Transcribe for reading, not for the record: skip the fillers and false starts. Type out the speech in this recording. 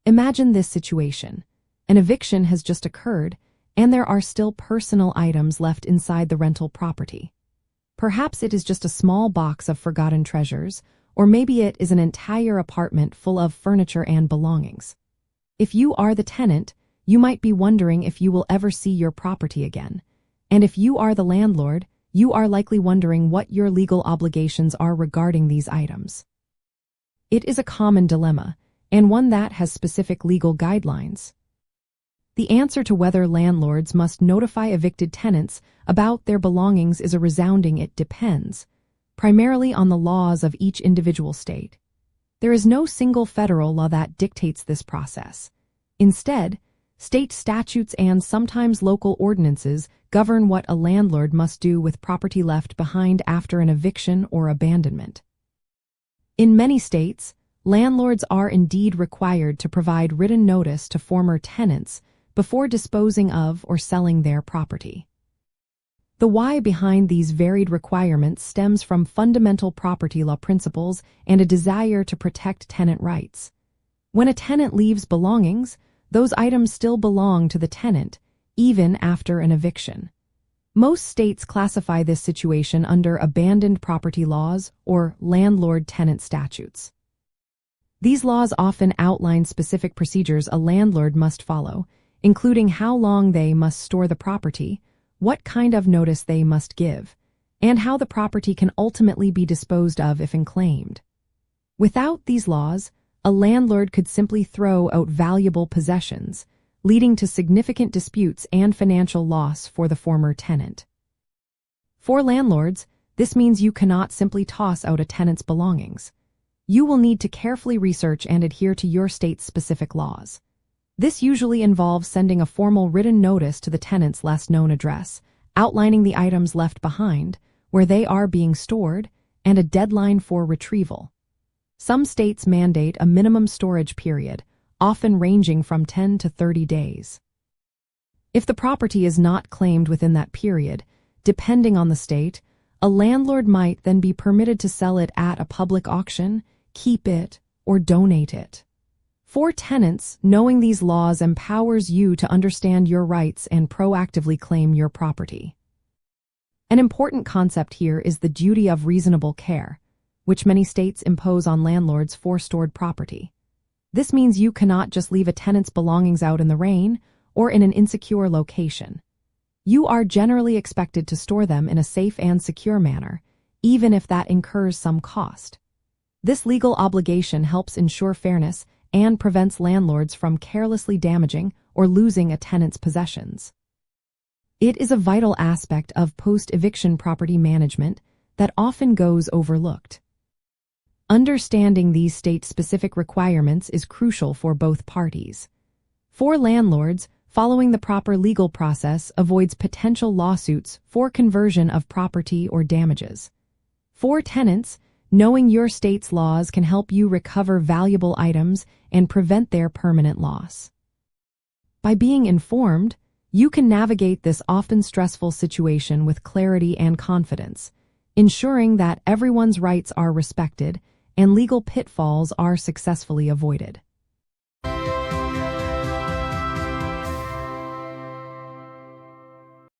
Imagine this situation. An eviction has just occurred, and there are still personal items left inside the rental property. Perhaps it is just a small box of forgotten treasures, or maybe it is an entire apartment full of furniture and belongings. If you are the tenant, you might be wondering if you will ever see your property again. And if you are the landlord, you are likely wondering what your legal obligations are regarding these items. It is a common dilemma, and one that has specific legal guidelines. The answer to whether landlords must notify evicted tenants about their belongings is a resounding "it depends," primarily on the laws of each individual state. There is no single federal law that dictates this process. Instead, state statutes and sometimes local ordinances govern what a landlord must do with property left behind after an eviction or abandonment. In many states, landlords are indeed required to provide written notice to former tenants before disposing of or selling their property. The why behind these varied requirements stems from fundamental property law principles and a desire to protect tenant rights. When a tenant leaves belongings, those items still belong to the tenant, even after an eviction. Most states classify this situation under abandoned property laws or landlord-tenant statutes. These laws often outline specific procedures a landlord must follow, including how long they must store the property, what kind of notice they must give, and how the property can ultimately be disposed of if unclaimed. Without these laws, a landlord could simply throw out valuable possessions, leading to significant disputes and financial loss for the former tenant. For landlords, this means you cannot simply toss out a tenant's belongings. You will need to carefully research and adhere to your state's specific laws. This usually involves sending a formal written notice to the tenant's last known address, outlining the items left behind, where they are being stored, and a deadline for retrieval. Some states mandate a minimum storage period, often ranging from 10 to 30 days. If the property is not claimed within that period, depending on the state, a landlord might then be permitted to sell it at a public auction, keep it, or donate it. For tenants, knowing these laws empowers you to understand your rights and proactively claim your property. An important concept here is the duty of reasonable care, which many states impose on landlords for stored property. This means you cannot just leave a tenant's belongings out in the rain or in an insecure location. You are generally expected to store them in a safe and secure manner, even if that incurs some cost. This legal obligation helps ensure fairness and prevents landlords from carelessly damaging or losing a tenant's possessions. It is a vital aspect of post-eviction property management that often goes overlooked. Understanding these state-specific requirements is crucial for both parties. For landlords, following the proper legal process avoids potential lawsuits for conversion of property or damages. For tenants, knowing your state's laws can help you recover valuable items and prevent their permanent loss. By being informed, you can navigate this often stressful situation with clarity and confidence, ensuring that everyone's rights are respected and legal pitfalls are successfully avoided.